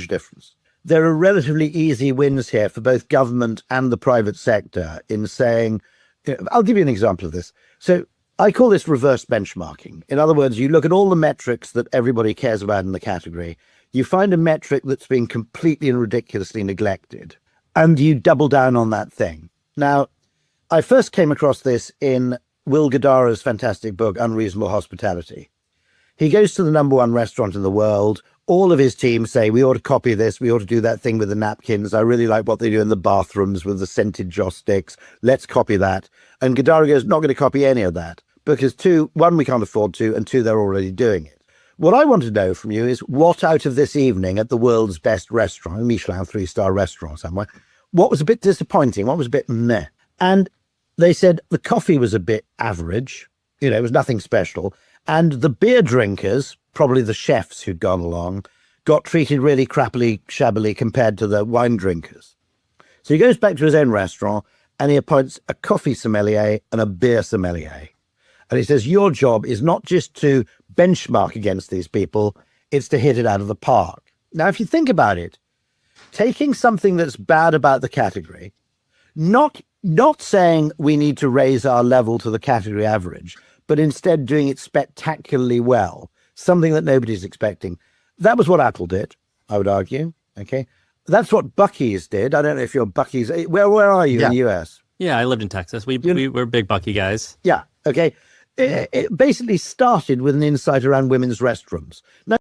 difference. There are relatively easy wins here for both government and the private sector in saying, I'll give you an example of this. So I call this reverse benchmarking. In other words, you look at all the metrics that everybody cares about in the category. You find a metric that's been completely and ridiculously neglected, and you double down on that thing. Now, I first came across this in Will Guidara's fantastic book, Unreasonable Hospitality. He goes to the number one restaurant in the world. All of his team say, we ought to copy this. We ought to do that thing with the napkins. I really like what they do in the bathrooms with the scented joss sticks. Let's copy that. And Guidara goes, not going to copy any of that because one, we can't afford to, and two, they're already doing it. What I want to know from you is what out of this evening at the world's best restaurant, a Michelin 3-star restaurant somewhere, what was a bit disappointing? What was a bit meh? And they said the coffee was a bit average. It was nothing special. And the beer drinkers, probably the chefs who'd gone along, got treated really crappily, shabbily compared to the wine drinkers. So he goes back to his own restaurant and he appoints a coffee sommelier and a beer sommelier. And he says, your job is not just to benchmark against these people, it's to hit it out of the park. Now, if you think about it, taking something that's bad about the category, not saying we need to raise our level to the category average, but instead doing it spectacularly well, something that nobody's expecting. That was what Apple did, I would argue. Okay. That's what Buc-ee's did. I don't know if you're Buc-ee's. Where are you in the US? Yeah, I lived in Texas. We're big Buc-ee guys. Yeah. Okay. It basically started with an insight around women's restrooms. Now,